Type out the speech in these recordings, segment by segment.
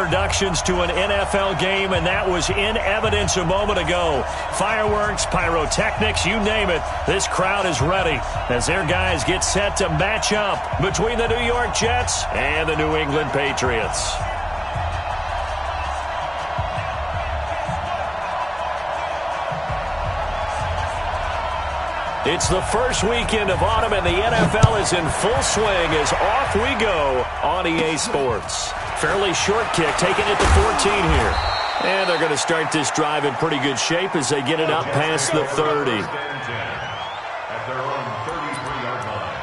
introductions to an NFL game, and that was in evidence a moment ago. Fireworks, pyrotechnics, you name it. This crowd is ready as their guys get set to match up between the New York Jets and the New England Patriots. It's the first weekend of autumn, and the NFL is in full swing as off we go on EA Sports. Fairly short kick, taking it to 14 here. And they're going to start this drive in pretty good shape as they get it up past the 30. At their own 33-yard line.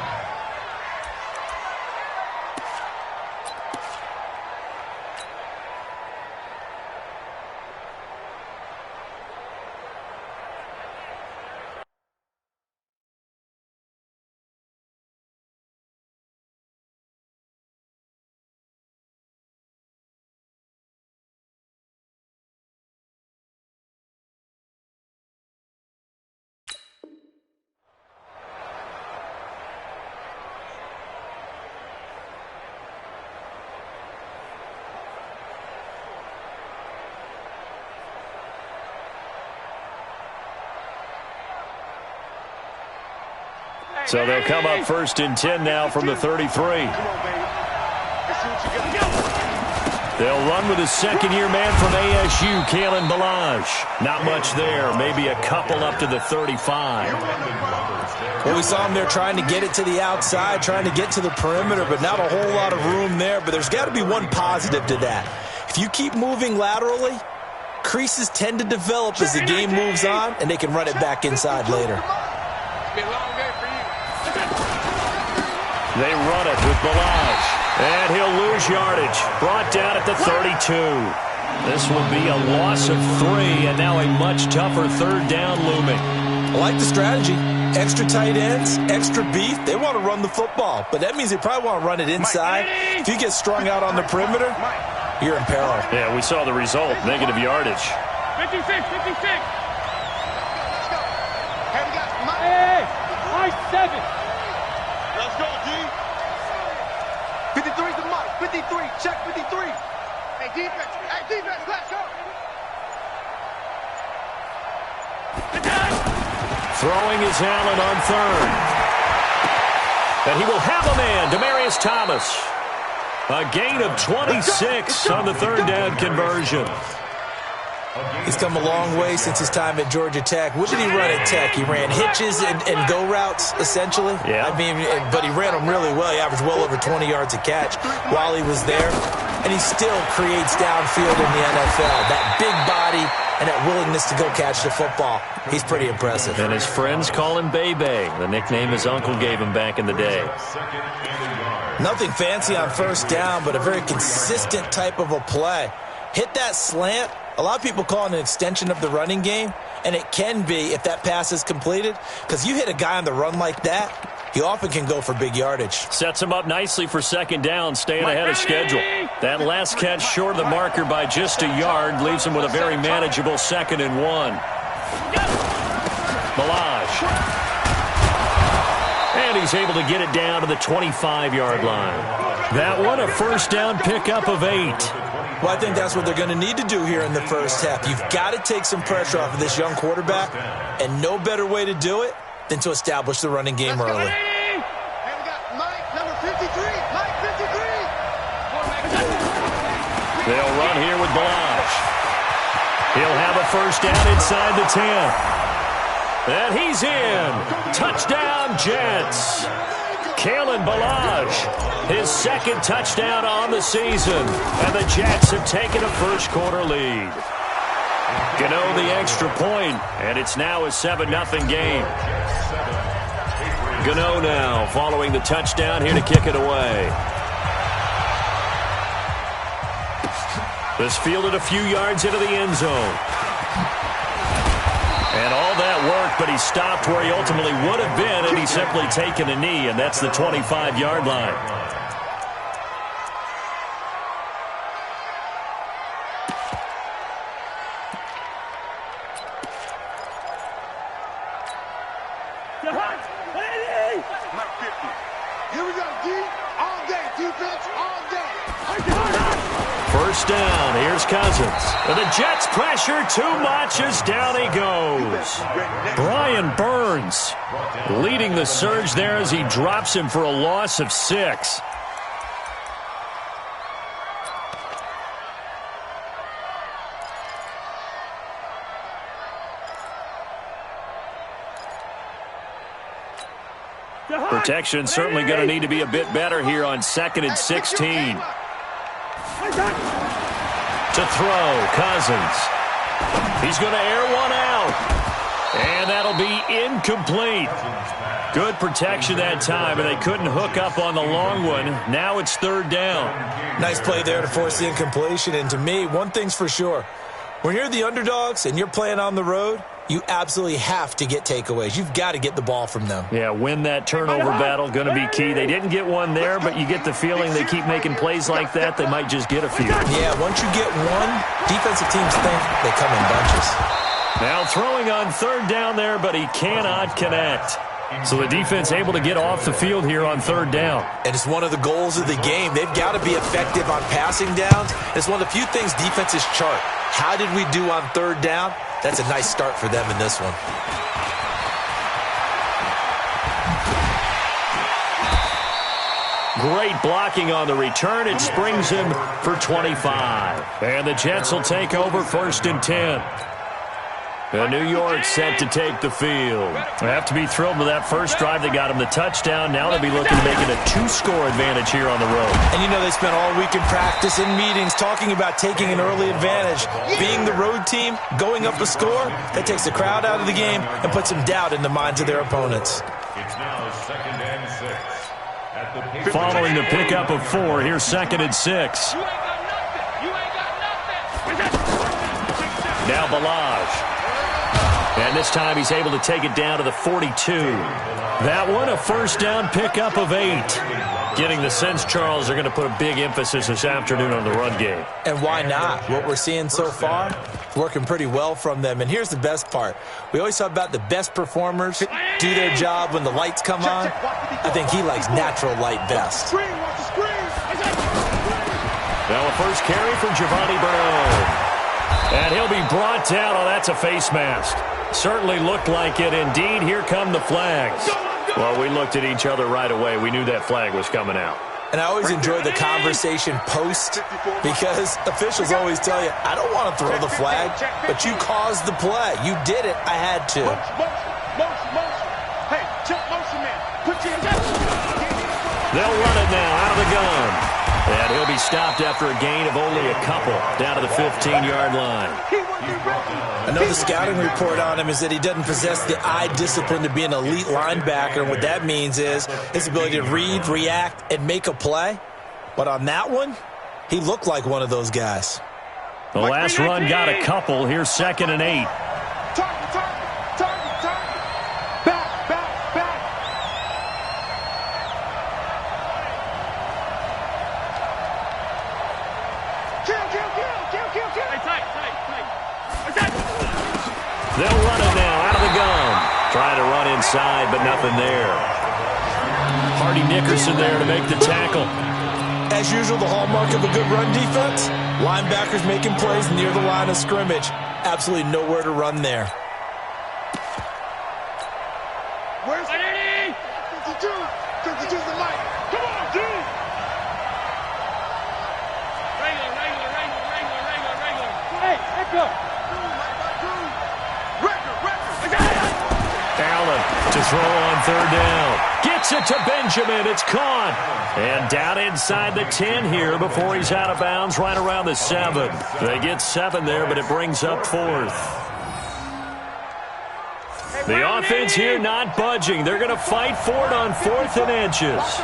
So they'll come up first and 10 now from the 33. They'll run with a second-year man from ASU, Kalen Ballage. Not much there, maybe a couple up to the 35. Well, we saw him there trying to get it to the outside, trying to get to the perimeter, but not a whole lot of room there. But there's got to be one positive to that. If you keep moving laterally, creases tend to develop as the game moves on, and they can run it back inside later. They run it with Ballage, and he'll lose yardage. Brought down at the 32. This will be a loss of 3, and now a much tougher third down looming. I like the strategy. Extra tight ends, extra beef. They want to run the football, but that means they probably want to run it inside. If you get strung out on the perimeter, you're in peril. Yeah, we saw the result, negative yardage. 56, 56. Hey, Mike 7. Let's go, D. 53 to Mike. 53. Check 53. Hey, defense. Hey, defense. Let's go. Throwing is Allen on third. And he will have a man, Demaryius Thomas. A gain of 26 on the third down conversion. He's come a long way since his time at Georgia Tech. What did he run at Tech? He ran hitches and go routes, essentially. Yeah. I mean, but he ran them really well. He averaged well over 20 yards a catch while he was there. And he still creates downfield in the NFL. That big body and that willingness to go catch the football. He's pretty impressive. And his friends call him Bebe, the nickname his uncle gave him back in the day. Nothing fancy on first down, but a very consistent type of a play. Hit that slant. A lot of people call it an extension of the running game, and it can be if that pass is completed, because you hit a guy on the run like that, he often can go for big yardage. Sets him up nicely for second down, staying ahead of schedule. That last catch short of the marker by just a yard leaves him with a very manageable 2nd and 1. Ballage. And he's able to get it down to the 25-yard line. That one, a first down pickup of 8. Well, I think that's what they're going to need to do here in the first half. You've got to take some pressure off of this young quarterback, and no better way to do it than to establish the running game early. Hey, we got Mike, number 53. Mike, 53. They'll run here with Ballage. He'll have a first down inside the 10. And he's in. Touchdown, Jets. Kalen Ballage, his 2nd touchdown on the season. And the Jets have taken a first-quarter lead. Gano the extra point, and it's now a 7-0 game. Gano now following the touchdown here to kick it away. This fielded a few yards into the end zone. And all that work, but he stopped where he ultimately would have been, and he's simply taken a knee, and that's the 25-yard line. first down. Here's Cousins. And the Jets pressure too much as down he goes. Brian Burns leading the surge there as he drops him for a loss of 6. Protection certainly going to need to be a bit better here on 2nd and 16. To throw, Cousins. He's going to air one out. And that'll be incomplete. Good protection that time, and they couldn't hook up on the long one. Now it's 3rd down. Nice play there to force the incompletion. And to me, one thing's for sure. When you're the underdogs and you're playing on the road, you absolutely have to get takeaways. You've got to get the ball from them. Yeah, win that turnover battle, going to be key. They didn't get one there, but you get the feeling they keep making plays like that, they might just get a few. Yeah, once you get one, defensive teams think they come in bunches. Now throwing on 3rd down there, but he cannot connect. So the defense able to get off the field here on 3rd down. And it's one of the goals of the game. They've got to be effective on passing downs. It's one of the few things defenses chart. How did we do on 3rd down? That's a nice start for them in this one. Great blocking on the return. It springs him for 25. And the Jets will take over 1st and 10. And New York set to take the field. They have to be thrilled with that first drive. They got him the touchdown. Now they'll be looking to make it a 2-score advantage here on the road. And you know they spent all week in practice and meetings talking about taking an early advantage. Being the road team, going up a score, that takes the crowd out of the game and puts some doubt in the minds of their opponents. It's now 2nd and 6. Following the pickup of 4, here's 2nd and 6. You ain't got nothing. You ain't got nothing. Now Balaj. And this time he's able to take it down to the 42. That one a 1st down pickup of 8. Getting the sense, Charles, they're going to put a big emphasis this afternoon on the run game. And why not? What we're seeing so far, working pretty well from them. And here's the best part. We always talk about the best performers do their job when the lights come on. I think he likes natural light best. Screen, watch the screen. Now a first carry for Giovanni Bernard. And he'll be brought down. Oh, that's a face mask. Certainly looked like it. Indeed, here come the flags. Well, we looked at each other right away. We knew that flag was coming out. And I always enjoy the conversation post because officials always tell you, I don't want to throw the flag, but you caused the play. You did it. I had to. Motion. Hey, check motion, man. Put your They'll run it now out of the gun. And he'll be stopped after a gain of only a couple down to the 15-yard line. I know the scouting report on him is that he doesn't possess the eye discipline to be an elite linebacker. And what that means is his ability to read, react, and make a play. But on that one, he looked like one of those guys. The last run got a couple. Here's 2nd and 8. Target. Back. Kill. Hey, tight. They'll run it now out of the gun. Trying to run inside, but nothing there. Hardy Nickerson there to make the tackle. As usual, the hallmark of a good run defense, linebackers making plays near the line of scrimmage. Absolutely nowhere to run there. Where's 52? 52's the light. Come on, dude. Regular. Hey, let's go. Allen to throw on 3rd down. Gets it to Benjamin. It's caught. And down inside the 10 here before he's out of bounds right around the 7. They get 7 there, but it brings up 4th. The offense here not budging. They're going to fight for it on 4th and inches.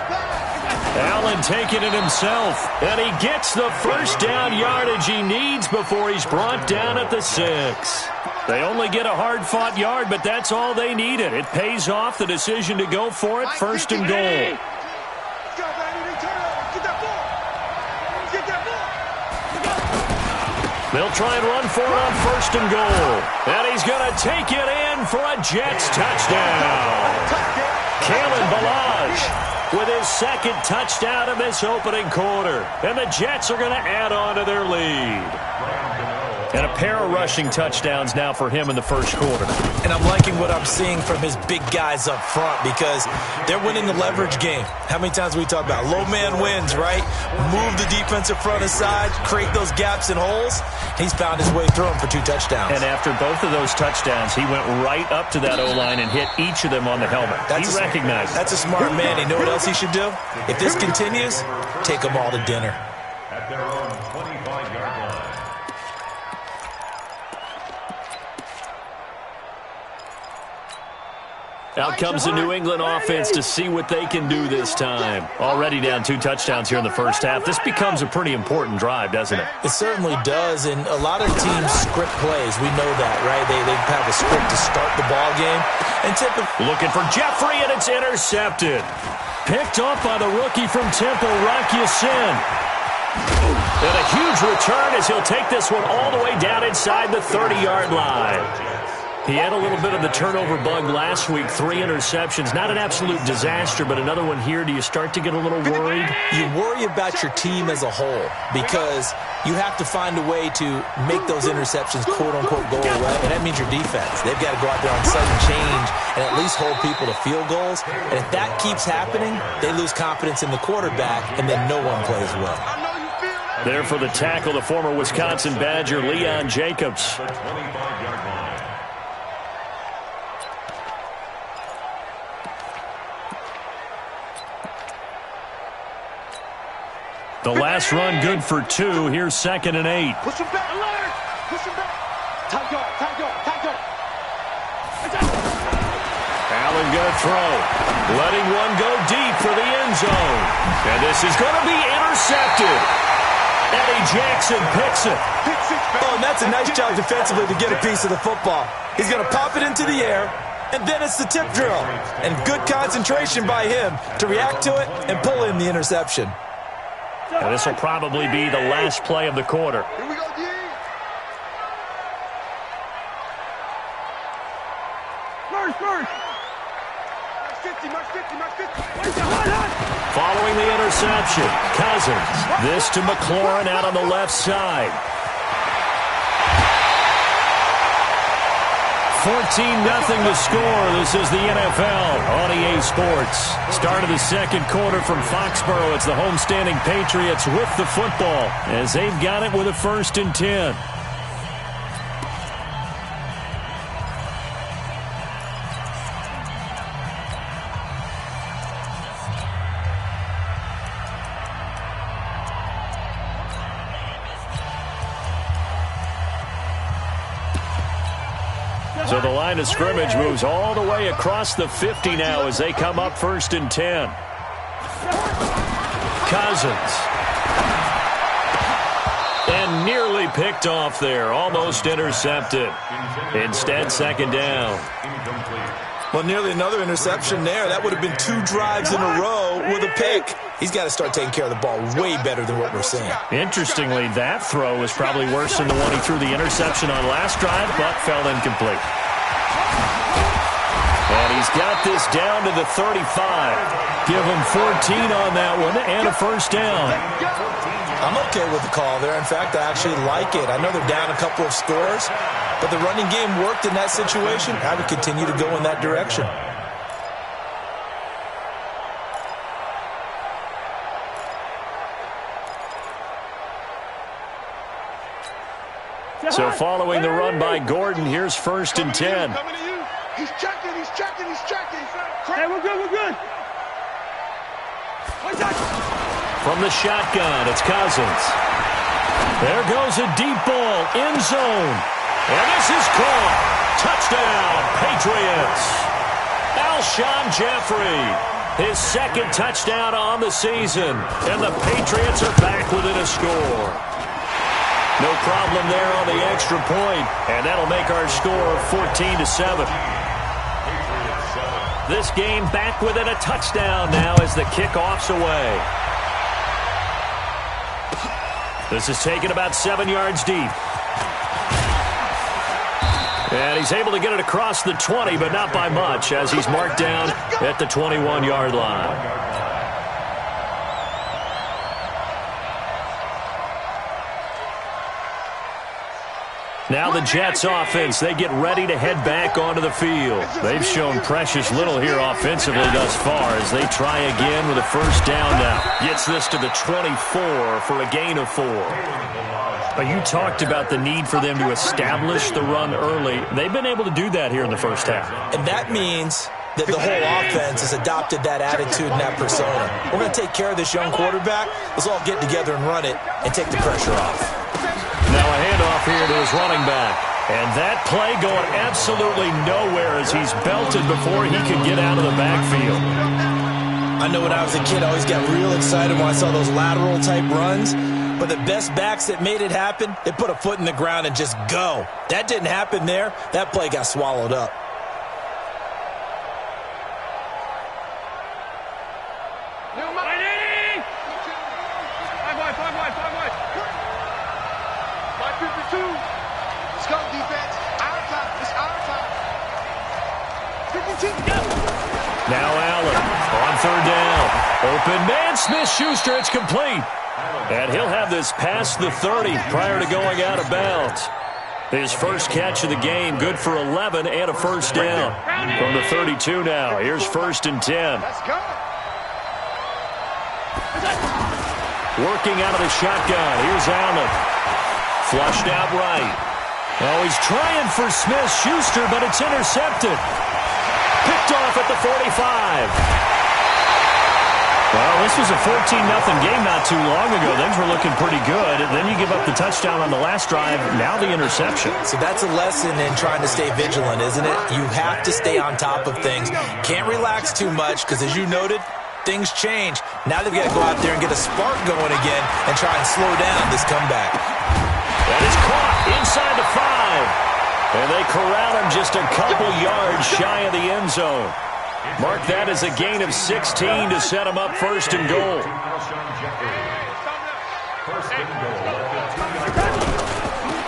Allen taking it himself. And he gets the first down yardage he needs before he's brought down at the 6. They only get a hard-fought yard, but that's all they needed. It pays off the decision to go for it, 1st and goal. They'll try and run for it on 1st and goal. And he's going to take it in for a Jets touchdown. Kalen Balaj with his second touchdown in this opening quarter. And the Jets are going to add on to their lead. And a pair of rushing touchdowns now for him in the first quarter. And I'm liking what I'm seeing from his big guys up front because they're winning the leverage game. How many times we talk about low man wins, right? Move the defensive front aside, create those gaps and holes. He's found his way through them for 2 touchdowns. And after both of those touchdowns, he went right up to that O-line and hit each of them on the helmet. He recognized it. That's a smart man. You know what else he should do? If this continues, take them all to dinner. At their own 25-yard line. Out comes the New England offense to see what they can do this time. Already down 2 touchdowns here in the first half. This becomes a pretty important drive, doesn't it? It certainly does, and a lot of teams script plays. We know that, right? They have a script to start the ball game. And typically looking for Jeffrey, and it's intercepted. Picked off by the rookie from Temple, Rock Ya-Sin. And a huge return as he'll take this one all the way down inside the 30-yard line. He had a little bit of the turnover bug last week, 3 interceptions. Not an absolute disaster, but another one here. Do you start to get a little worried? You worry about your team as a whole because you have to find a way to make those interceptions, quote-unquote, go away, and that means your defense. They've got to go out there on sudden change and at least hold people to field goals. And if that keeps happening, they lose confidence in the quarterback, and then no one plays well. There for the tackle, the former Wisconsin Badger, Leon Jacobs. 25-yard line. The last run good for 2. Here's 2nd and 8. Push him back, alert! Push him back. Tight guard, tight guard, tight guard. Allen going to throw. Letting one go deep for the end zone. And this is going to be intercepted. Eddie Jackson picks it. Oh, and that's a nice job defensively to get a piece of the football. He's going to pop it into the air, and then it's the tip drill. And good concentration by him to react to it and pull in the interception. And this will probably be the last play of the quarter. Here we go, D. First. March 50. Following the interception, Cousins. This to McLaurin out on the left side. 14-0 to score. This is the NFL on EA Sports. Start of the second quarter from Foxborough. It's the homestanding Patriots with the football as they've got it with a 1st and 10. So the line of scrimmage moves all the way across the 50 now as they come up 1st and 10. Cousins. And nearly picked off there. Almost intercepted. Instead, 2nd down. Well, nearly another interception there. That would have been 2 drives in a row with a pick. He's got to start taking care of the ball way better than what we're seeing. Interestingly, that throw was probably worse than the one he threw the interception on last drive, but fell incomplete. And he's got this down to the 35. Give him 14 on that one and a 1st down. I'm okay with the call there. In fact, I actually like it. I know they're down a couple of scores, but the running game worked in that situation. I would continue to go in that direction. So following the run by Gordon, here's 1st and 10. He's checking. Hey, we're good. From the shotgun, it's Cousins. There goes a deep ball, end zone. And this is caught. Touchdown, Patriots. Alshon Jeffrey, his 2nd touchdown on the season. And the Patriots are back within a score. No problem there on the extra point, and that'll make our score 14-7. This game back within a touchdown now as the kickoff's away. This is taken about 7 yards deep. And he's able to get it across the 20, but not by much as he's marked down at the 21-yard line. Now the Jets offense, they get ready to head back onto the field. They've shown precious little here offensively thus far as they try again with a first down now. Gets this to the 24 for a gain of 4. But you talked about the need for them to establish the run early. They've been able to do that here in the first half. And that means that the whole offense has adopted that attitude and that persona. We're going to take care of this young quarterback. Let's all get together and run it and take the pressure off. Now a handoff here to his running back. And that play going absolutely nowhere as he's belted before he could get out of the backfield. I know when I was a kid, I always got real excited when I saw those lateral-type runs. But the best backs that made it happen, they put a foot in the ground and just go. That didn't happen there. That play got swallowed up. Now Allen on third down. Open man, Smith-Schuster, it's complete. And he'll have this past the 30 prior to going out of bounds. His first catch of the game, good for 11 and a first down. From the 32 now, here's 1st and 10. Working out of the shotgun, here's Allen. Flushed out right. Oh, he's trying for Smith-Schuster, but it's intercepted. Picked off at the 45. Well, this was a 14-0 game not too long ago. Things were looking pretty good. And then you give up the touchdown on the last drive. Now the interception. So that's a lesson in trying to stay vigilant, isn't it? You have to stay on top of things. Can't relax too much because, as you noted, things change. Now they've got to go out there and get a spark going again and try and slow down this comeback. That is caught inside the 5. And they corral him just a couple yards shy of the end zone. Mark that as a gain of 16 to set him up 1st and goal.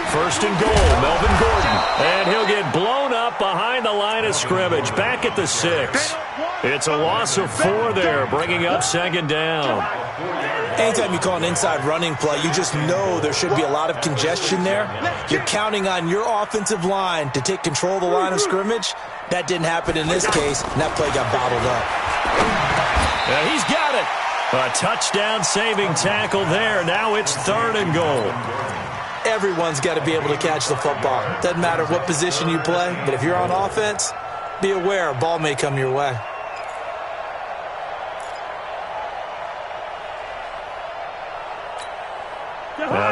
First and goal, Melvin Gordon. And he'll get blown up behind the line of scrimmage. Back at the 6. It's a loss of 4 there, bringing up 2nd down. Anytime you call an inside running play, you just know there should be a lot of congestion there. You're counting on your offensive line to take control of the line of scrimmage. That didn't happen in this case, and that play got bottled up. Yeah, he's got it. A touchdown-saving tackle there. Now it's 3rd and goal. Everyone's got to be able to catch the football. Doesn't matter what position you play, but if you're on offense, be aware a ball may come your way.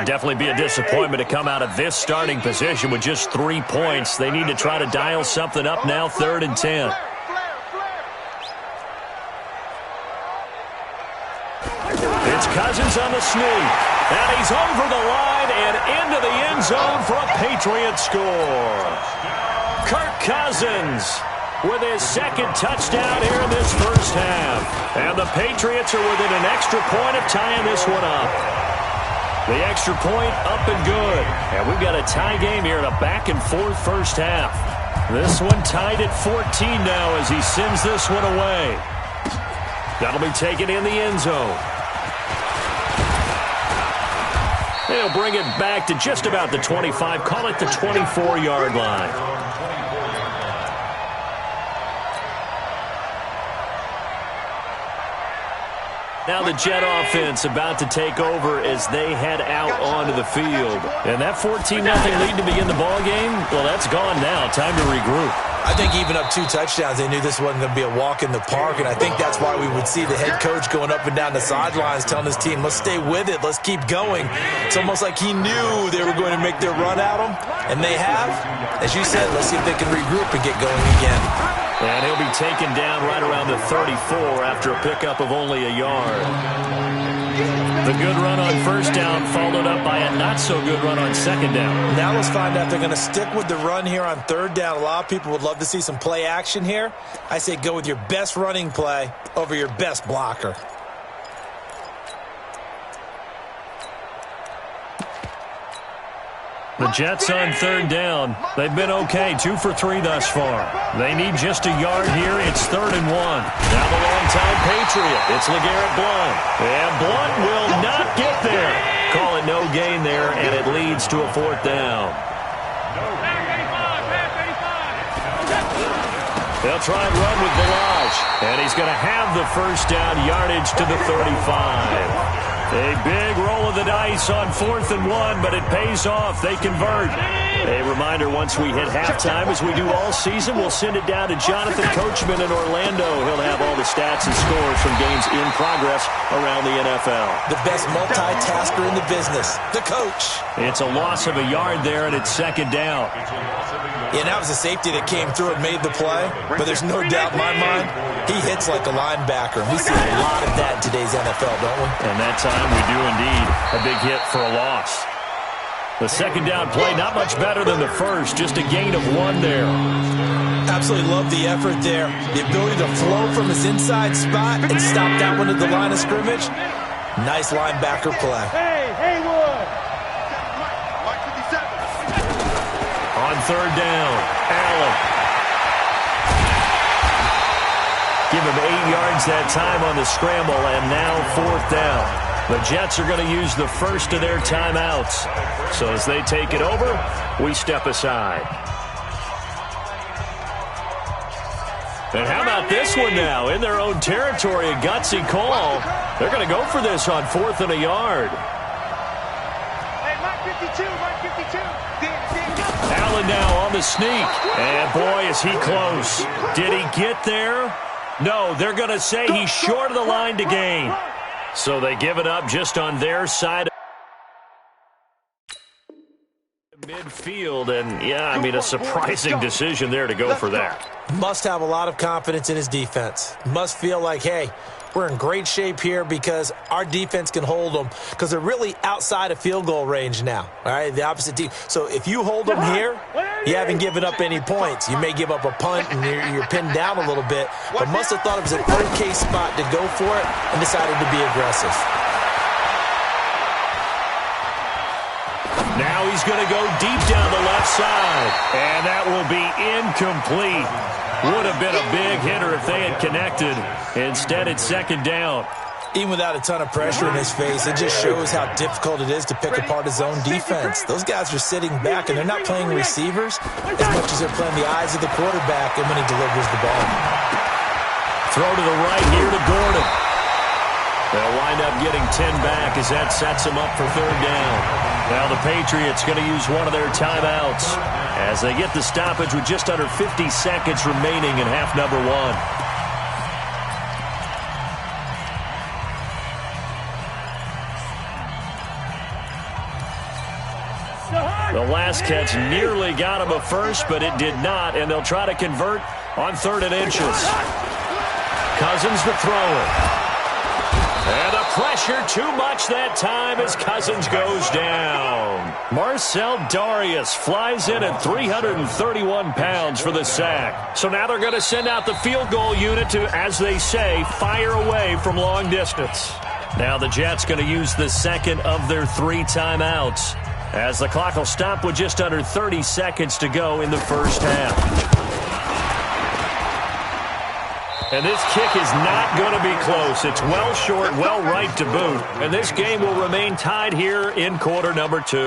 Definitely be a disappointment to come out of this starting position with just 3 points. They need to try to dial something up now, 3rd and 10. It's Cousins on the sneak. And he's over the line and into the end zone for a Patriot score. Kirk Cousins with his 2nd touchdown here in this first half. And the Patriots are within an extra point of tying this one up. The extra point up and good. And we've got a tie game here in a back-and-forth first half. This one tied at 14 now as he sends this one away. That'll be taken in the end zone. They'll bring it back to just about the 25. Call it the 24-yard line. Now the Jet offense about to take over as they head out onto the field. And that 14-0 lead to begin the ball game, well, that's gone now. Time to regroup. I think even up 2 touchdowns, they knew this wasn't going to be a walk in the park, and I think that's why we would see the head coach going up and down the sidelines telling his team, let's stay with it, let's keep going. It's almost like he knew they were going to make their run at him, and they have. As you said, let's see if they can regroup and get going again. And he'll be taken down right around the 34 after a pickup of only a yard. The good run on first down followed up by a not-so-good run on second down. Now let's find out if they're going to stick with the run here on third down. A lot of people would love to see some play action here. I say go with your best running play over your best blocker. The Jets on third down. They've been okay, 2 for 3 thus far. They need just a yard here. It's 3rd and 1. Now the long-time Patriot. It's LeGarrette Blount. And Blount will not get there. Call it no gain there, and it leads to a 4th down. They'll try and run with Balaj, and he's going to have the first down, yardage to the 35. A big roll of the dice on 4th and 1, but it pays off. They convert. A reminder, once we hit halftime, as we do all season, we'll send it down to Jonathan Coachman in Orlando. He'll have all the stats and scores from games in progress around the NFL. The best multitasker in the business, the coach. It's a loss of a yard there, and it's 2nd down. Yeah, that was a safety that came through and made the play, but there's no doubt in my mind, he hits like a linebacker. We see a lot of that in today's NFL, don't we? And that time we do indeed. A big hit for a loss. The 2nd down play, not much better than the first, just a gain of 1 there. Absolutely love the effort there. The ability to flow from his inside spot and stop that one at the line of scrimmage. Nice linebacker play. Hey, Haywood. Mike 57. On 3rd down, Allen. Give him 8 yards that time on the scramble, and now 4th down. The Jets are going to use the first of their timeouts. So as they take it over, we step aside. And how about this one now? In their own territory, a gutsy call. They're going to go for this on 4th and a yard. Hey, Mike 52, Mike 52. Allen now on the sneak. And boy, is he close. Did he get there? No, they're going to say he's short of the line to gain. So they give it up just on their side of midfield. And, yeah, I mean, a surprising decision there to go for that. Must have a lot of confidence in his defense. Must feel like, hey, we're in great shape here because our defense can hold them because they're really outside of field goal range now. All right, the opposite team. So if you hold them here, you haven't given up any points. You may give up a punt and you're pinned down a little bit, but must have thought it was an okay spot to go for it and decided to be aggressive. Now he's going to go deep down the left side, and that will be incomplete. Would have been a big hitter if they had connected. Instead, it's 2nd down. Even without a ton of pressure in his face, it just shows how difficult it is to pick apart his own defense. Those guys are sitting back, and they're not playing receivers as much as they're playing the eyes of the quarterback and when he delivers the ball. Throw to the right here to Gordon. They'll wind up getting 10 back as that sets them up for 3rd down. Now the Patriots going to use one of their timeouts as they get the stoppage with just under 50 seconds remaining in half number 1. The last catch nearly got him a first, but it did not, and they'll try to convert on 3rd and inches. Cousins the thrower. And the pressure too much that time as Cousins goes down. Marcel Darius flies in at 331 pounds for the sack. So now they're going to send out the field goal unit to, as they say, fire away from long distance. Now the Jets going to use the 2nd of their 3 timeouts as the clock will stop with just under 30 seconds to go in the first half. And this kick is not going to be close. It's well short, well right to boot. And this game will remain tied here in quarter number 2.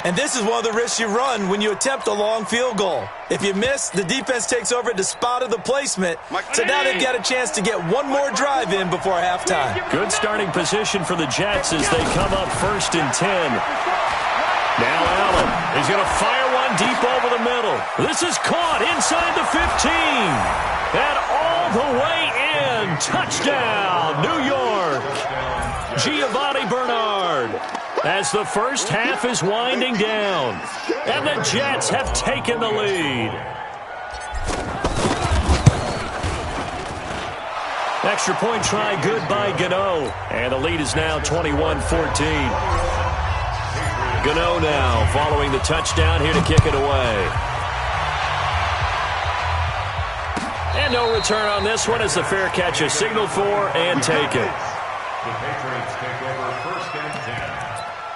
And this is one of the risks you run when you attempt a long field goal. If you miss, the defense takes over at the spot of the placement. So now they've got a chance to get one more drive in before halftime. Good starting position for the Jets as they come up 1st and 10. Now Allen is going to fire one deep over the middle. This is caught inside the 15. And all the way in. Touchdown, New York. Giovanni Bernard. As the first half is winding down. And the Jets have taken the lead. Extra point try good by Gano. And the lead is now 21-14. Gano now following the touchdown here to kick it away. And no return on this one as the fair catch is signaled for and taken. The Patriots take over 1st and 10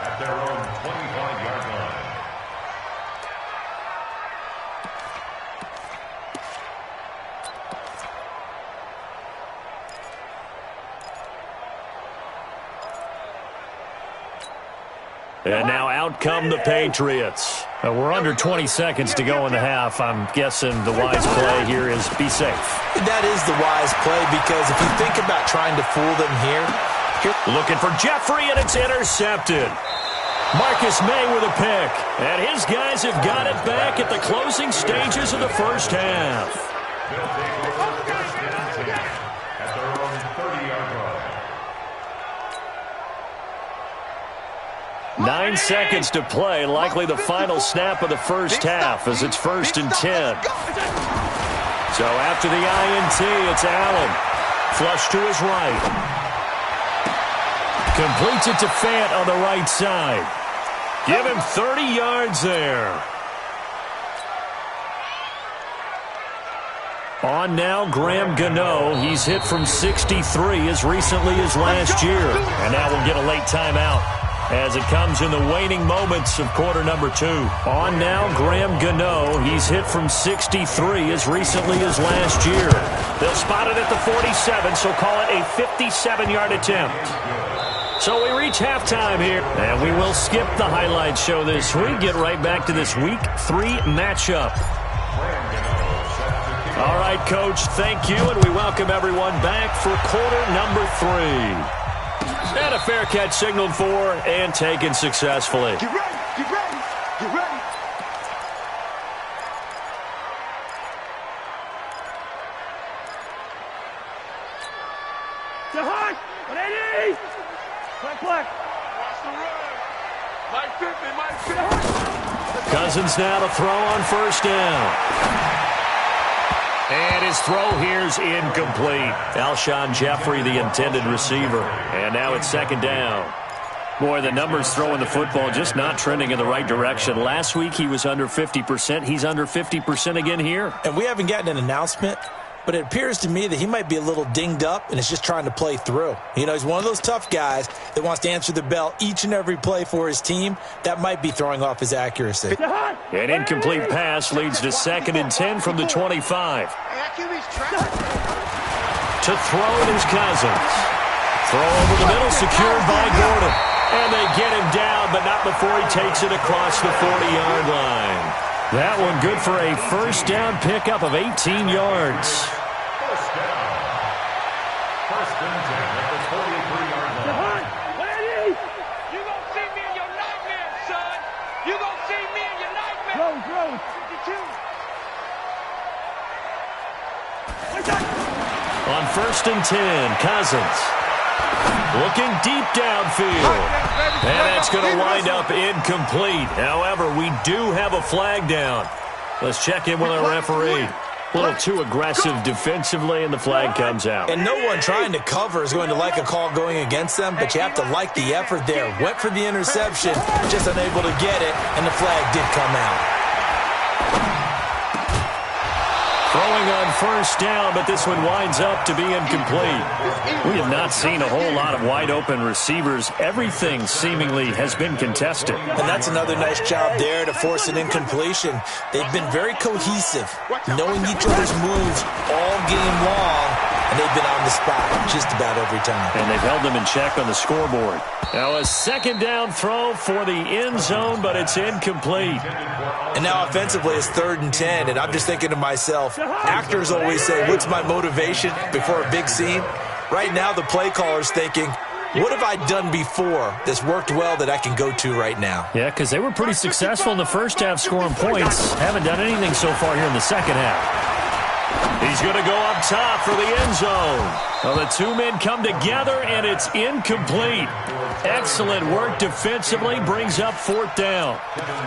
at their own 25-yard line. And now out come the Patriots. We're under 20 seconds to go in the half. I'm guessing the wise play here is be safe. That is the wise play, because if you think about trying to fool them here. Looking for Jeffrey, and it's intercepted. Marcus May with a pick. And his guys have got it back at the closing stages of the first half. They'll take over first and 10 at their own 30-yard line. 9 seconds to play, likely the final snap of the first half as it's 1st and 10. So after the INT, it's Allen. Flush to his right. Completes it to Fant on the right side. Give him 30 yards there. On now, Graham Gano. He's hit from 63 as recently as last year. And now we'll get a late timeout as it comes in the waning moments of quarter number 2. On now, Graham Gano. He's hit from 63 as recently as last year. They'll spot it at the 47, so call it a 57-yard attempt. So we reach halftime here, and we will skip the highlight show this week. Get right back to this Week 3 matchup. All right, Coach, thank you, and we welcome everyone back for quarter number 3. And a fair catch signaled for and taken successfully. Get ready, get ready, get ready. To high, ready. Black. Watch the run. Mike 50, Mike 50. Cousins now to throw on first down. And his throw here's incomplete. Alshon Jeffrey, the intended receiver. And now it's 2nd down. Boy, the numbers throwing the football just not trending in the right direction. Last week he was under 50%. He's under 50% again here. And we haven't gotten an announcement, but it appears to me that he might be a little dinged up and is just trying to play through. You know, he's one of those tough guys that wants to answer the bell each and every play for his team. That might be throwing off his accuracy. An incomplete pass leads to 2nd and 10 from the 25. To throw it is Cousins. Throw over the middle, secured by Gordon. And they get him down, but not before he takes it across the 40-yard line. That one good for a first down pickup of 18 yards. First down. 1st and 10 at the 43-yard line. You gonna see me in your nightmares, son. You gonna see me in your nightmares. Rose, 52. On 1st and 10, Cousins. Looking deep downfield. And that's going to wind up incomplete. However, we do have a flag down. Let's check in with our referee. A little too aggressive defensively, and the flag comes out. And no one trying to cover is going to like a call going against them, but you have to like the effort there. Went for the interception, just unable to get it, and the flag did come out. Throwing on first down, but this one winds up to be incomplete. We have not seen a whole lot of wide-open receivers. Everything seemingly has been contested. And that's another nice job there to force an incompletion. They've been very cohesive, knowing each other's moves all game long, and they've been on the spot just about every time. And they've held them in check on the scoreboard. Now a 2nd down throw for the end zone, but it's incomplete. And now offensively it's 3rd and 10, and I'm just thinking to myself, actors always say, what's my motivation before a big scene? Right now the play caller's thinking, what have I done before that's worked well that I can go to right now? Yeah, because they were pretty successful in the first half scoring points. Haven't done anything so far here in the second half. He's going to go up top for the end zone. Well, the two men come together, and it's incomplete. Excellent work defensively, brings up 4th down.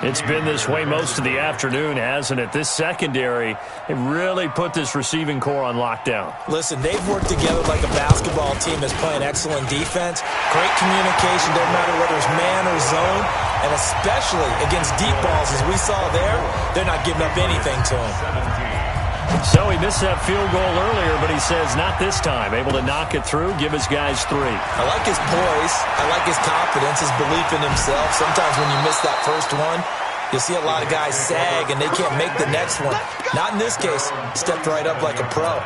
It's been this way most of the afternoon, hasn't it? This secondary, it really put this receiving core on lockdown. Listen, they've worked together like a basketball team that's playing excellent defense. Great communication, doesn't matter whether it's man or zone, and especially against deep balls, as we saw there, they're not giving up anything to him. So he missed that field goal earlier, but he says not this time. Able to knock it through, give his guys 3. I like his poise. I like his confidence, his belief in himself. Sometimes when you miss that first one, you'll see a lot of guys sag and they can't make the next one. Not in this case. Stepped right up like a pro.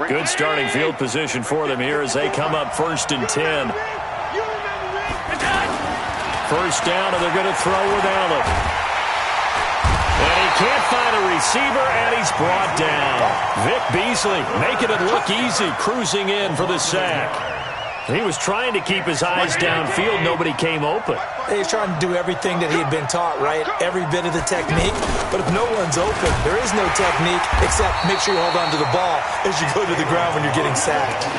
Good starting field position for them here as they come up 1st and 10. First down, and they're going to throw with Allen. And he can't find a receiver, and he's brought down. Vic Beasley making it look easy, cruising in for the sack. He was trying to keep his eyes downfield. Nobody came open. He was trying to do everything that he had been taught, right? Every bit of the technique. But if no one's open, there is no technique except make sure you hold on to the ball as you go to the ground when you're getting sacked.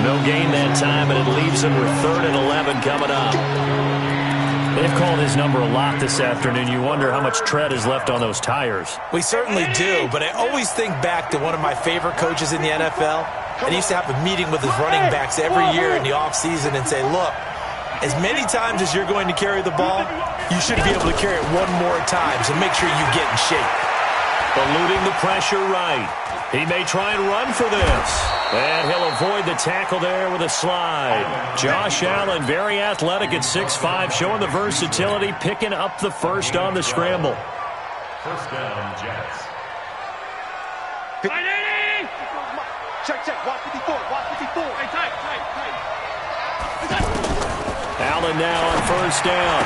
No gain that time, and it leaves him with 3rd and 11 coming up. They've called his number a lot this afternoon. You wonder how much tread is left on those tires. We certainly do, but I always think back to one of my favorite coaches in the NFL. And he used to have a meeting with his running backs every year in the offseason and say, look, as many times as you're going to carry the ball, you should be able to carry it one more time, so make sure you get in shape. Eluding the pressure right. He may try and run for this. And he'll avoid the tackle there with a slide. Josh Allen, very athletic at 6'5", showing the versatility, picking up the first on the scramble. First down, Jets. Check. Watch 54. Hey, tight. Allen now on first down.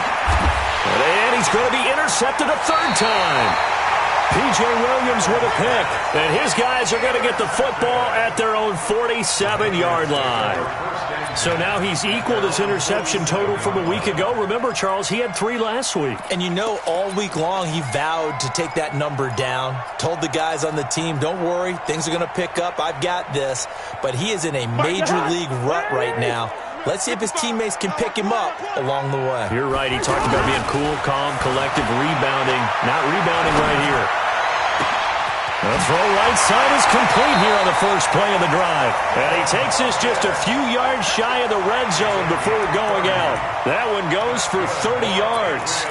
And he's going to be intercepted a 3rd time. P.J. Williams with a pick. And his guys are going to get the football at their own 47-yard line. So now he's equaled his interception total from a week ago. Remember, Charles, he had 3 last week. And you know, all week long he vowed to take that number down. Told the guys on the team, don't worry, things are going to pick up. I've got this. But he is in a major league rut right now. Let's see if his teammates can pick him up along the way. You're right. He talked about being cool, calm, collective, rebounding. Not rebounding right here. The throw right side is complete here on the first play of the drive. And he takes this just a few yards shy of the red zone before going out. That one goes for 30 yards.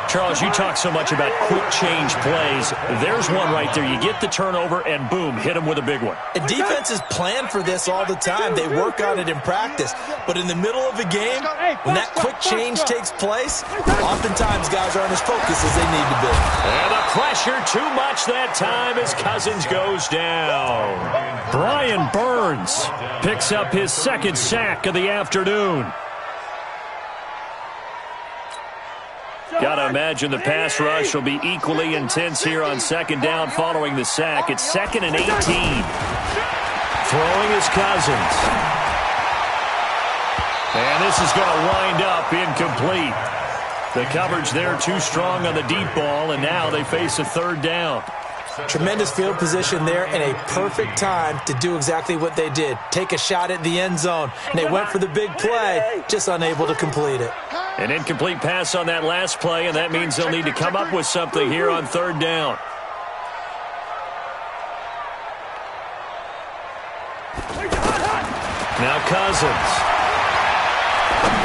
Charles, you talk so much about quick change plays. There's one right there. You get the turnover, and boom, hit him with a big one. And defenses plan for this all the time. They work on it in practice. But in the middle of a game, when that quick change takes place, oftentimes guys aren't as focused as they need to be. And the pressure too much that time as Cousins goes down. Brian Burns picks up his 2nd sack of the afternoon. Got to imagine the pass rush will be equally intense here on 2nd down following the sack. It's 2nd and 18. Throwing is Cousins. And this is going to wind up incomplete. The coverage there too strong on the deep ball, and now they face a 3rd down. Tremendous field position there and a perfect time to do exactly what they did. Take a shot at the end zone. And they went for the big play, just unable to complete it. An incomplete pass on that last play, and that means they'll need to come up with something here on 3rd down. Now Cousins.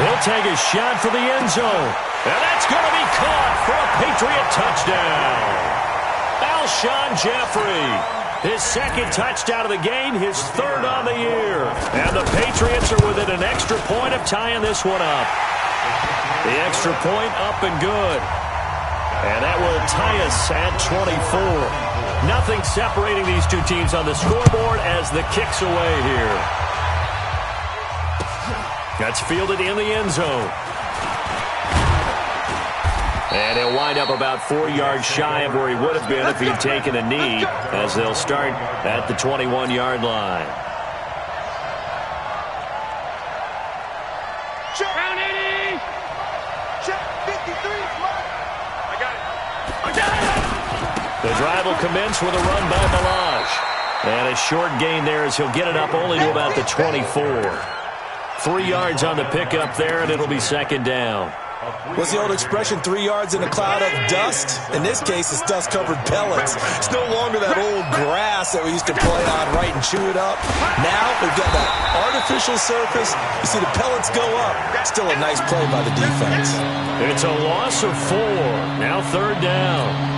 He'll take a shot for the end zone. And that's going to be caught for a Patriot touchdown. Alshon Jeffrey, his 2nd touchdown of the game, his 3rd on the year. And the Patriots are within an extra point of tying this one up. The extra point up and good. And that will tie us at 24. Nothing separating these two teams on the scoreboard as the kick's away here. That's fielded in the end zone. And he'll wind up about 4 yards shy of where he would have been if he'd taken a knee, as they'll start at the 21-yard line. Round 80. Check 53. I got it. The drive will commence with a run by Ballage. And a short gain there as he'll get it up only to about the 24. 3 yards on the pickup there, and it'll be 2nd down. What's the old expression, 3 yards in a cloud of dust? In this case, it's dust-covered pellets. It's no longer that old grass that we used to play on, right, and chew it up. Now we've got that artificial surface. You see the pellets go up. Still a nice play by the defense. It's a loss of 4. Now 3rd down.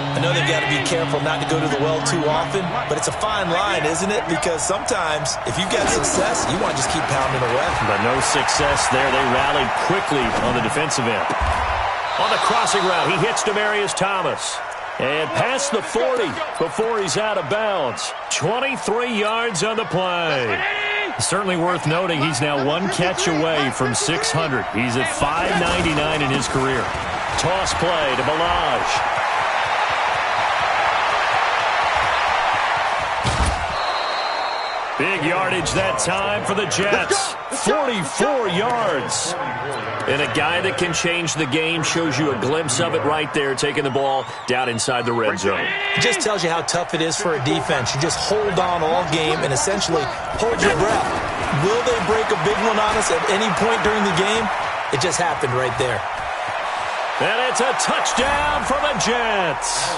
I know they've got to be careful not to go to the well too often, but it's a fine line, isn't it? Because sometimes, if you've got success, you want to just keep pounding away. But no success there. They rallied quickly on the defensive end. On the crossing route, he hits Demaryius Thomas. And past the 40 before he's out of bounds. 23 yards on the play. Certainly worth noting he's now one catch away from 600. He's at 599 in his career. Toss play to Ballage. Big yardage that time for the Jets. 44 yards. And a guy that can change the game shows you a glimpse of it right there, taking the ball down inside the red zone. It just tells you how tough it is for a defense. You just hold on all game and essentially hold your breath. Will they break a big one on us at any point during the game? It just happened right there. And it's a touchdown for the Jets.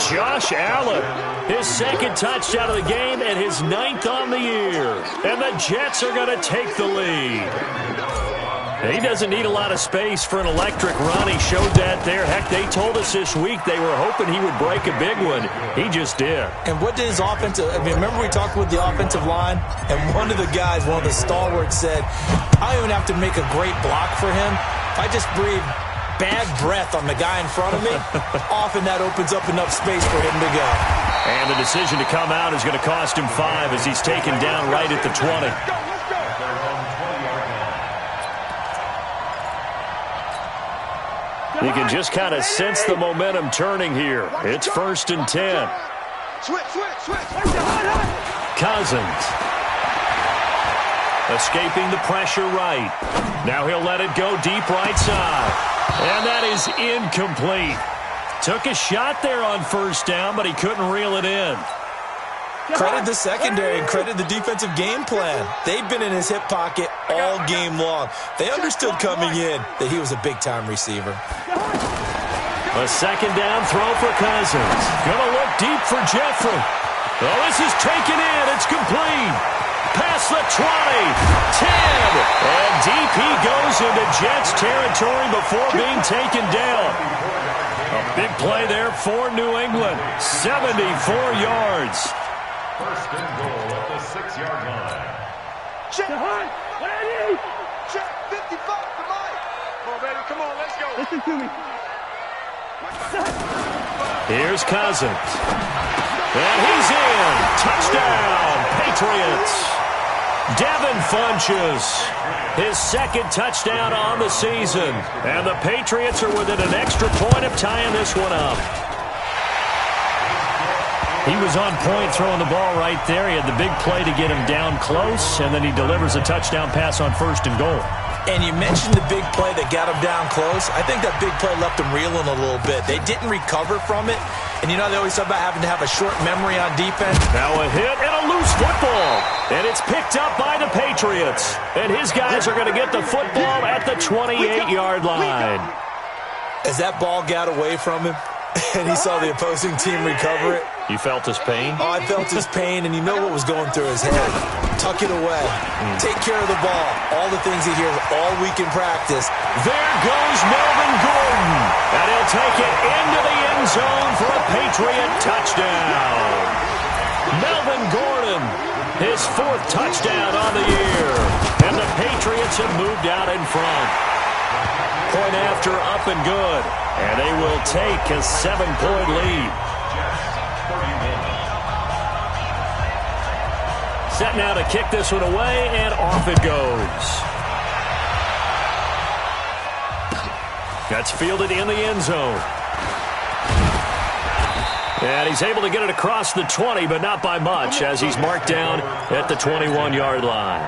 Josh Allen, his second touchdown of the game and his 9th on the year. And the Jets are going to take the lead. He doesn't need a lot of space for an electric run. He showed that there. Heck, they told us this week they were hoping he would break a big one. He just did. And what did his offensive, remember we talked with the offensive line? And one of the guys, one of the stalwarts said, I don't even have to make a great block for him. I just breathe bad breath on the guy in front of me. Often that opens up enough space for him to go. And the decision to come out is going to cost him 5 as he's taken down right at the 20. You can just kind of sense the momentum turning here. It's 1st and 10. Cousins. Escaping the pressure right. Now he'll let it go deep right side. And that is incomplete. Took a shot there on 1st down, but he couldn't reel it in. Credit the secondary and credit the defensive game plan. They've been in his hip pocket all game long. They understood coming in that he was a big-time receiver. A 2nd down throw for Cousins. Gonna look deep for Jeffrey. Oh, this is taken in. It's complete. Past the 20. 10. And deep he goes into Jets territory before being taken down. A big play there for New England. 74 yards. 1st and goal at the 6-yard line. Check. What I need? Check 55 to Mike. Come on, baby. Come on, let's go. Listen to me. Here's Cousins. And he's in. Touchdown, Patriots. Devin Funchess, his 2nd touchdown on the season. And the Patriots are within an extra point of tying this one up. He was on point throwing the ball right there. He had the big play to get him down close, and then he delivers a touchdown pass on 1st and goal. And you mentioned the big play that got him down close. I think that big play left him reeling a little bit. They didn't recover from it. And you know they always talk about having to have a short memory on defense. Now a hit and a loose football. And it's picked up by the Patriots. And his guys are going to get the football at the 28-yard line. As that ball got away from him, and he saw the opposing team recover it. You felt his pain? Oh, I felt his pain, and you know what was going through his head. Tuck it away. Take care of the ball. All the things he hears all week in practice. There goes Melvin Gordon. And he'll take it into the end zone for a Patriot touchdown. Melvin Gordon, his 4th touchdown on the year. And the Patriots have moved out in front. Point after up and good. And they will take a 7-point lead. Set now to kick this one away, and off it goes. That's fielded in the end zone. And he's able to get it across the 20, but not by much, as he's marked down at the 21-yard line.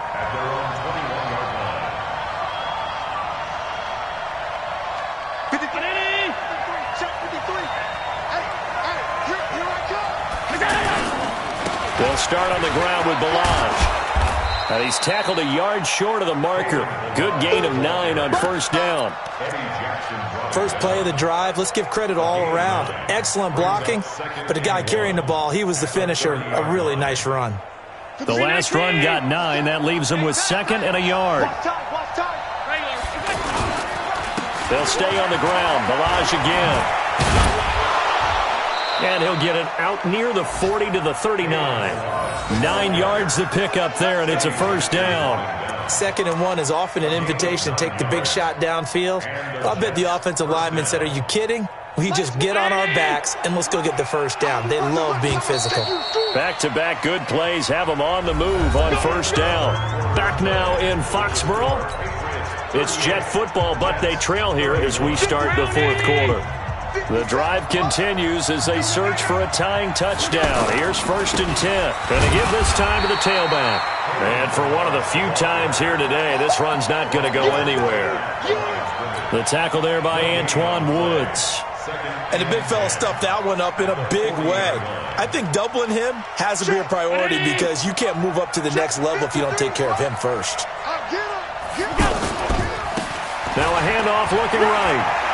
They'll start on the ground with Ballage. And he's tackled a yard short of the marker. Good gain of 9 on 1st down. First play of the drive. Let's give credit all around. Excellent blocking, but the guy carrying the ball, he was the finisher. A really nice run. The last run got 9. That leaves him with 2nd and a yard. They'll stay on the ground. Ballage again. And he'll get it out near the 40 to the 39. 9 yards to pick up there, and it's a 1st down. 2nd and 1 is often an invitation to take the big shot downfield. I bet the offensive lineman said, are you kidding? We just get on our backs and let's go get the first down. They love being physical. Back-to-back good plays have them on the move on first down. Back now in Foxborough. It's Jet football, but they trail here as we start the fourth quarter. The drive continues as they search for a tying touchdown. Here's 1st and 10. Going to give this time to the tailback. And for one of the few times here today, this run's not going to go anywhere. The tackle there by Antoine Woods. And the big fella stuffed that one up in a big way. I think doubling him has to be a priority because you can't move up to the next level if you don't take care of him first. Now a handoff looking right.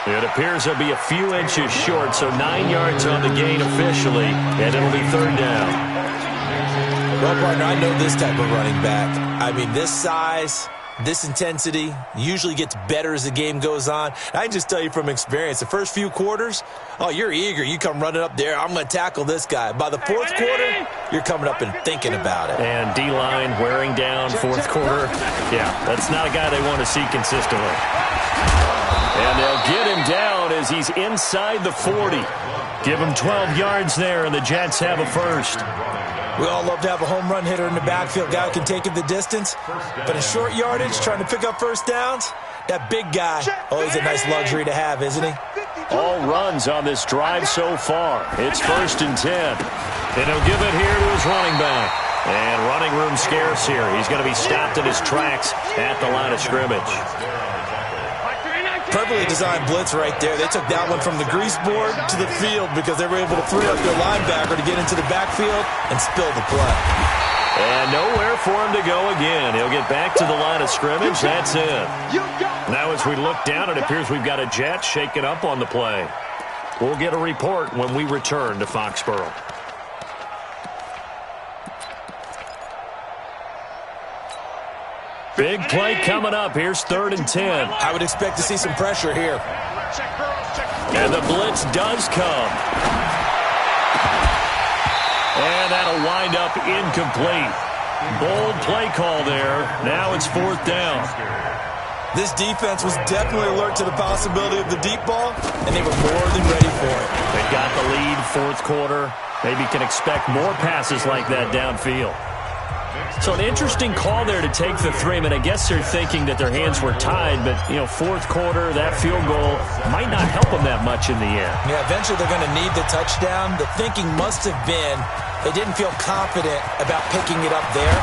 It appears they'll be a few inches short, so 9 yards on the gain officially, and it'll be 3rd down. Well, partner, I know this type of running back. I mean, this size, this intensity usually gets better as the game goes on. I can just tell you from experience, the first few quarters, oh, you're eager. You come running up there, I'm going to tackle this guy. By the 4th quarter, you're coming up and thinking about it. And D-line wearing down 4th quarter. Yeah, that's not a guy they want to see consistently. And they'll get him down as he's inside the 40. Give him 12 yards there, and the Jets have a first. We all love to have a home run hitter in the backfield, guy who can take it the distance. But in short yardage, trying to pick up first downs, that big guy, always a nice luxury to have, isn't he? All runs on this drive so far. It's 1st and 10. And he'll give it here to his running back. And running room scarce here. He's going to be stopped in his tracks at the line of scrimmage. Perfectly designed blitz right there. They took that one from the grease board to the field because they were able to free up their linebacker to get into the backfield and spill the play. And nowhere for him to go again. He'll get back to the line of scrimmage. That's it. Now as we look down, it appears we've got a Jet shaken up on the play. We'll get a report when we return to Foxborough. Big play coming up. Here's 3rd and 10. I would expect to see some pressure here. And the blitz does come. And that'll wind up incomplete. Bold play call there. Now it's 4th down. This defense was definitely alert to the possibility of the deep ball, and they were more than ready for it. They got the lead 4th quarter. Maybe can expect more passes like that downfield. So an interesting call there to take the 3. I mean, I guess they're thinking that their hands were tied, but, 4th quarter, that field goal might not help them that much in the end. Yeah, eventually they're going to need the touchdown. The thinking must have been they didn't feel confident about picking it up there,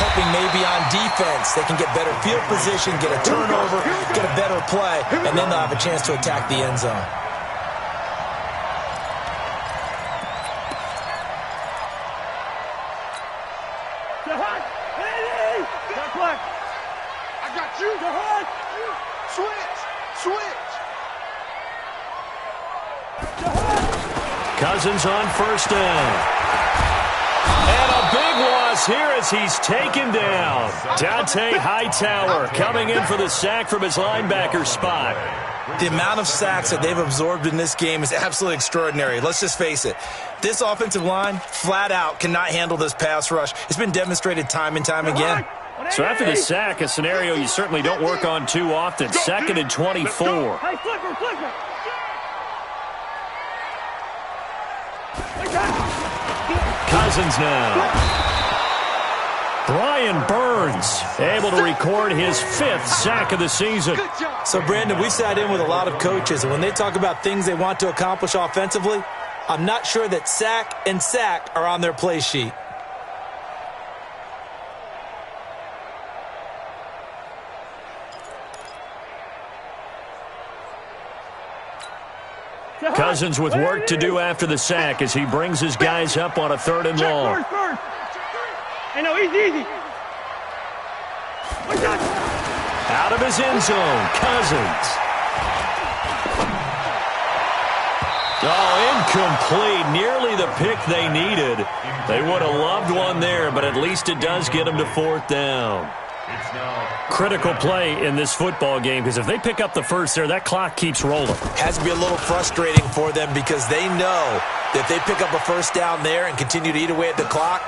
hoping maybe on defense they can get better field position, get a turnover, get a better play, and then they'll have a chance to attack the end zone. Cousins on 1st down. And a big loss here as he's taken down. Dante Hightower coming in for the sack from his linebacker spot. The amount of sacks that they've absorbed in this game is absolutely extraordinary. Let's just face it. This offensive line, flat out, cannot handle this pass rush. It's been demonstrated time and time again. So after the sack, a scenario you certainly don't work on too often. 2nd and 24. Cousins now. Brian Burns able to record his 5th sack of the season. So, Brandon, we sat in with a lot of coaches, and when they talk about things they want to accomplish offensively, I'm not sure that sack and sack are on their play sheet. Cousins with work to do after the sack as he brings his guys up on a 3rd and long. Hey, no, easy. Out of his end zone, Cousins. Oh, incomplete. Nearly the pick they needed. They would have loved one there, but at least it does get them to 4th down. Critical play in this football game because if they pick up the first there, that clock keeps rolling. Has to be a little frustrating for them because they know that if they pick up a first down there and continue to eat away at the clock,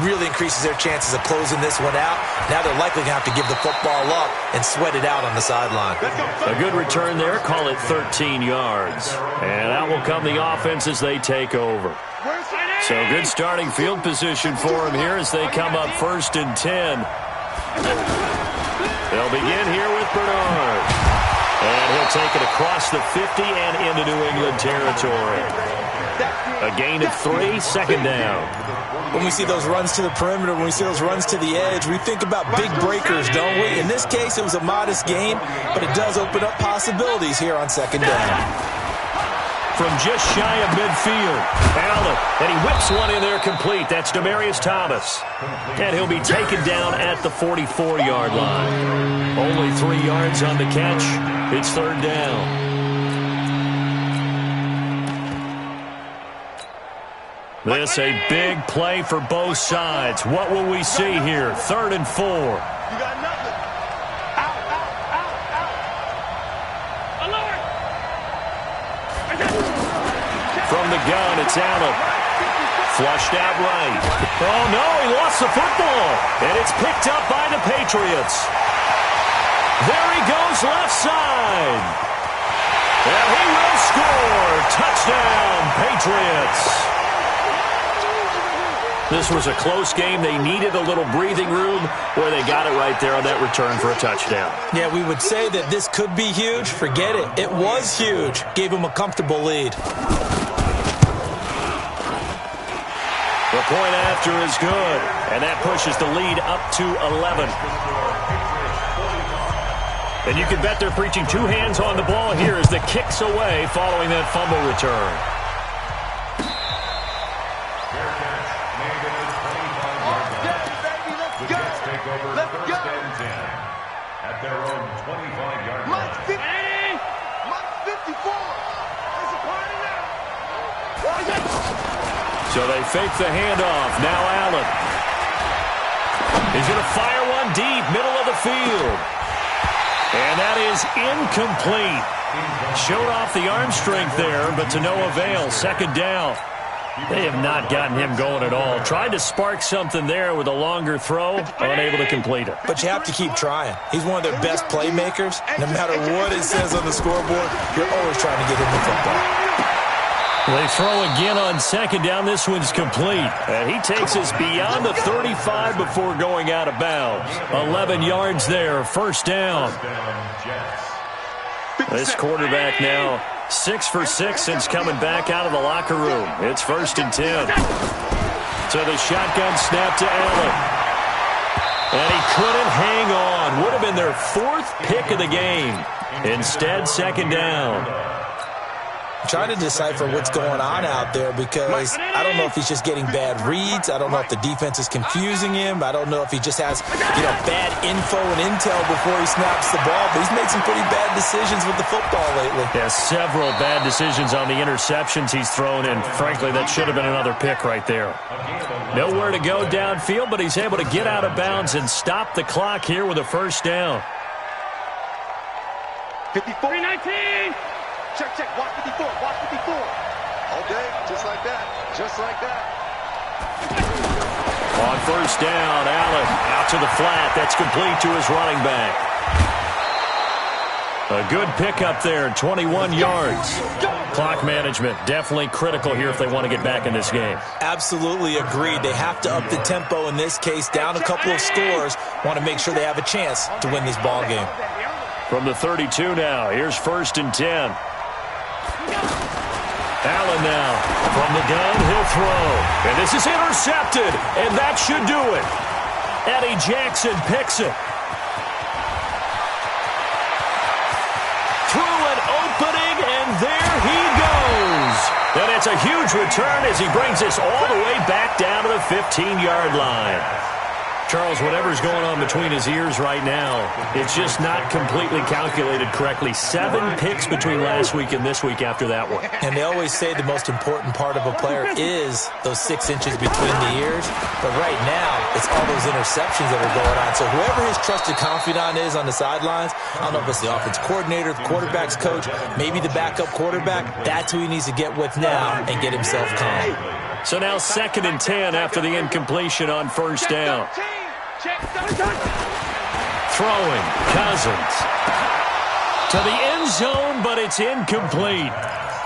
really increases their chances of closing this one out. Now they're likely going to have to give the football up and sweat it out on the sideline. A good return there. Call it 13 yards. And out will come the offense as they take over. So good starting field position for them here as they come up 1st and 10. They'll begin here with Bernard. And he'll take it across the 50 and into New England territory. A gain of 3, 2nd down. When we see those runs to the perimeter, when we see those runs to the edge, we think about big breakers, don't we? In this case, it was a modest gain, but it does open up possibilities here on 2nd down. From just shy of midfield, Allen, and he whips one in there complete. That's Demaryius Thomas. And he'll be taken down at the 44-yard line. Only 3 yards on the catch. It's 3rd down. This a big play for both sides. What will we see here? 3rd and 4. You got nothing. Out, out, out, out. Alert! From the gun, it's Allen. Flushed out right. Oh, no, he lost the football. And it's picked up by the Patriots. There he goes left side. And he will score. Touchdown, Patriots. This was a close game. They needed a little breathing room where they got it right there on that return for a touchdown. Yeah, we would say that this could be huge. Forget it. It was huge. Gave him a comfortable lead. The point after is good, and that pushes the lead up to 11. And you can bet they're preaching 2 hands on the ball here as the kick's away following that fumble return. So they fake the handoff. Now Allen. He's going to fire one deep, middle of the field. And that is incomplete. Showed off the arm strength there, but to no avail. 2nd down. They have not gotten him going at all. Tried to spark something there with a longer throw, unable to complete it. But you have to keep trying. He's one of their best playmakers. No matter what it says on the scoreboard, you're always trying to get him the football. They throw again on 2nd down. This one's complete. And he takes us beyond the 35 before going out of bounds. 11 yards there, 1st down. This quarterback now 6 for 6 since coming back out of the locker room. It's 1st and 10. So the shotgun snap to Allen. And he couldn't hang on. Would have been their 4th pick of the game. Instead, 2nd down. Trying to decipher what's going on out there because I don't know if he's just getting bad reads. I don't know if the defense is confusing him. I don't know if he just has, bad info and intel before he snaps the ball. But he's made some pretty bad decisions with the football lately. Yeah, several bad decisions on the interceptions he's thrown, and frankly, that should have been another pick right there. Nowhere to go downfield, but he's able to get out of bounds and stop the clock here with a 1st down. 54-19. Check, check. Watch 54. Watch 54. All day, just like that. Just like that. On 1st down, Allen out to the flat. That's complete to his running back. A good pickup there, 21 yards. Clock management definitely critical here if they want to get back in this game. Absolutely agreed. They have to up the tempo in this case, down a couple of scores. Want to make sure they have a chance to win this ball game. From the 32 now, here's 1st and 10. Allen now from the gun, he'll throw. And this is intercepted, and that should do it. Eddie Jackson picks it. Through an opening, and there he goes. And it's a huge return as he brings us all the way back down to the 15-yard line. Charles, whatever's going on between his ears right now, it's just not completely calculated correctly. 7 picks between last week and this week after that one. And they always say the most important part of a player is those 6 inches between the ears. But right now, it's all those interceptions that are going on. So whoever his trusted confidant is on the sidelines, I don't know if it's the offense coordinator, the quarterback's coach, maybe the backup quarterback, that's who he needs to get with now and get himself calm. So now 2nd and 10 after the incompletion on first down. Throwing, Cousins. To the end zone, but it's incomplete.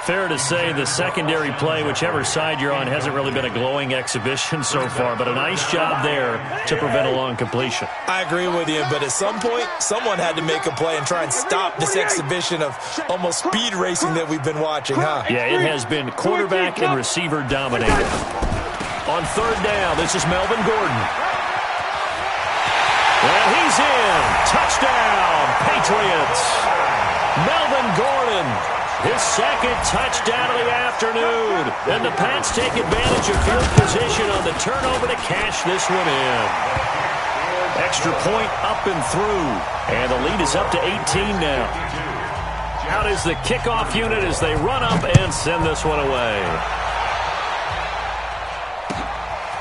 Fair to say the secondary play, whichever side you're on, hasn't really been a glowing exhibition so far, but a nice job there to prevent a long completion. I agree with you, but at some point, someone had to make a play and try and stop this exhibition of almost speed racing that we've been watching, huh? Yeah, it has been quarterback and receiver dominated. On third down, this is Melvin Gordon. And he's in. Touchdown, Patriots. Melvin Gordon, his 2nd touchdown of the afternoon. And the Pats take advantage of field position on the turnover to cash this one in. Extra point up and through. And the lead is up to 18 now. Out is the kickoff unit as they run up and send this one away.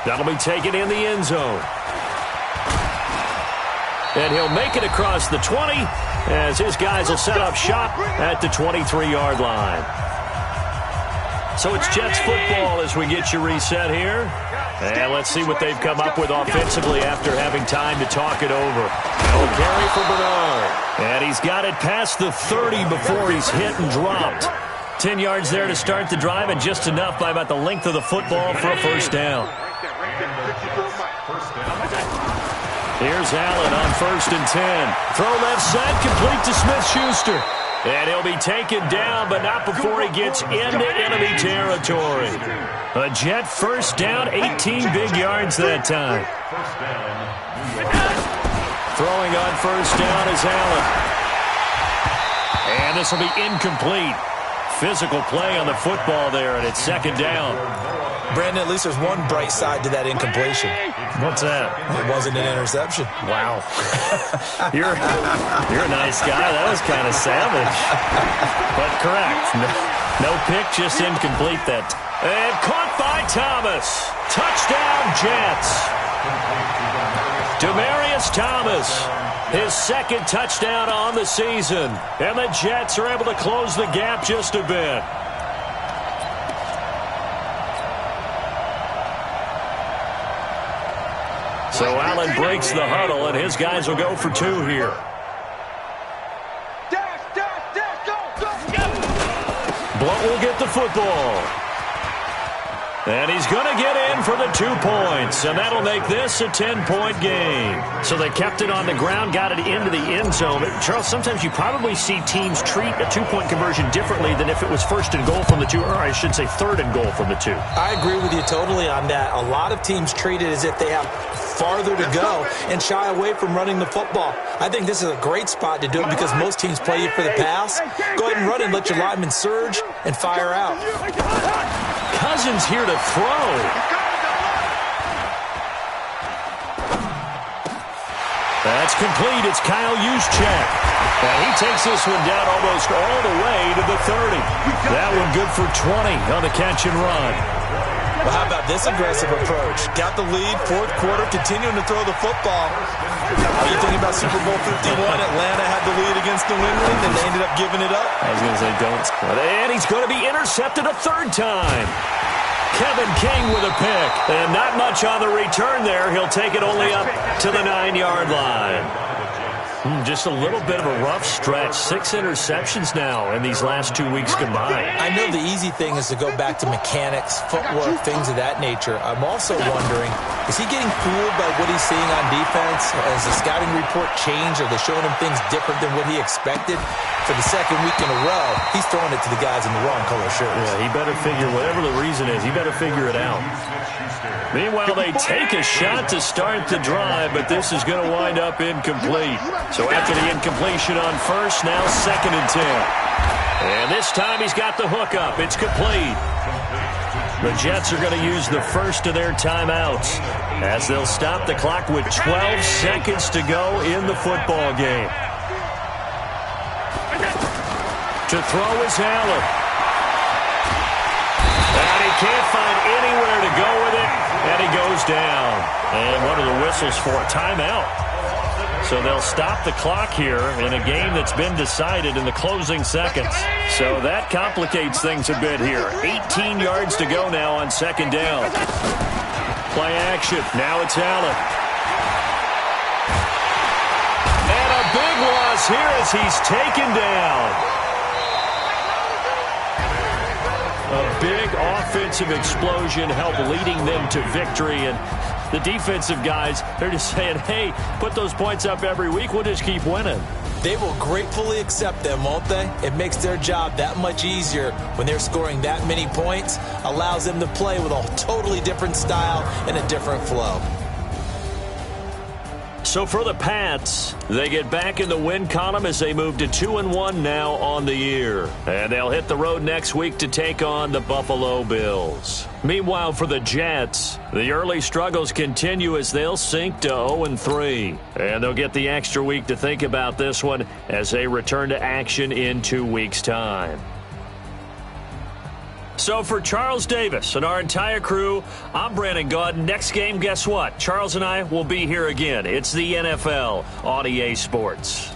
That'll be taken in the end zone. And he'll make it across the 20 as his guys will set up shop at the 23-yard line. So it's Jets football as we get you reset here. And let's see what they've come up with offensively after having time to talk it over. No carry for Bernard. And he's got it past the 30 before he's hit and dropped. 10 yards there to start the drive and just enough by about the length of the football for a first down. Here's Allen on 1st and 10. Throw left side, complete to Smith-Schuster. And he'll be taken down, but not before he gets into enemy territory. A Jet first down, 18 big yards that time. Throwing on first down is Allen. And this will be incomplete. Physical play on the football there, and it's 2nd down. Brandon, at least there's one bright side to that incompletion. What's that? It wasn't an interception. Wow. You're a nice guy. That was kind of savage. But correct. No pick, just incomplete that. And caught by Thomas. Touchdown, Jets. Demaryius Thomas. His 2nd touchdown on the season. And the Jets are able to close the gap just a bit. So Allen breaks the huddle, and his guys will go for 2 here. Blount will get the football. And he's going to get in for the 2 points, and that'll make this a 10-point game. So they kept it on the ground, got it into the end zone. But Charles, sometimes you probably see teams treat a 2-point conversion differently than if it was 1st and goal from the 2, or I should say 3rd and goal from the 2. I agree with you totally on that. A lot of teams treat it as if they have farther to go and shy away from running the football. I think this is a great spot to do it because most teams play you for the pass. Go ahead and run and let your linemen surge and fire out. Cousins here to throw. That's complete. It's Kyle Juszczyk. And he takes this one down almost all the way to the 30. That one good for 20 on the catch and run. Well, how about this aggressive approach? Got the lead, 4th quarter, continuing to throw the football. Are you thinking about Super Bowl 51? Atlanta had the lead against New England, and they ended up giving it up. I was going to say don't. And he's going to be intercepted a 3rd time. Kevin King with a pick. And not much on the return there. He'll take it only up to the 9-yard line. Just a little bit of a rough stretch. 6 interceptions now in these last 2 weeks combined. I know the easy thing is to go back to mechanics, footwork, things of that nature. I'm also wondering, is he getting fooled by what he's seeing on defense? Has the scouting report changed? Are they showing him things different than what he expected? For the 2nd week in a row, he's throwing it to the guys in the wrong color shirts. Yeah, he better figure, whatever the reason is, he better figure it out. Meanwhile, they take a shot to start the drive, but this is going to wind up incomplete. So after the incompletion on first, now 2nd and 10. And this time he's got the hook up. It's complete. The Jets are going to use the first of their timeouts as they'll stop the clock with 12 seconds to go in the football game. To throw is Allen. And he can't find anywhere to go with it, and he goes down. And one of the whistles for a timeout. So they'll stop the clock here in a game that's been decided in the closing seconds. So that complicates things a bit here. 18 yards to go now on second down. Play action. Now it's Allen. And a big loss here as he's taken down. A big offensive explosion helped leading them to victory. And the defensive guys, they're just saying, hey, put those points up every week. We'll just keep winning. They will gratefully accept them, won't they? It makes their job that much easier when they're scoring that many points. Allows them to play with a totally different style and a different flow. So for the Pats, they get back in the win column as they move to 2-1 now on the year. And they'll hit the road next week to take on the Buffalo Bills. Meanwhile, for the Jets, the early struggles continue as they'll sink to 0-3. And they'll get the extra week to think about this one as they return to action in 2 weeks' time. So for Charles Davis and our entire crew, I'm Brandon Gaudin. Next game, guess what? Charles and I will be here again. It's the NFL on EA Sports.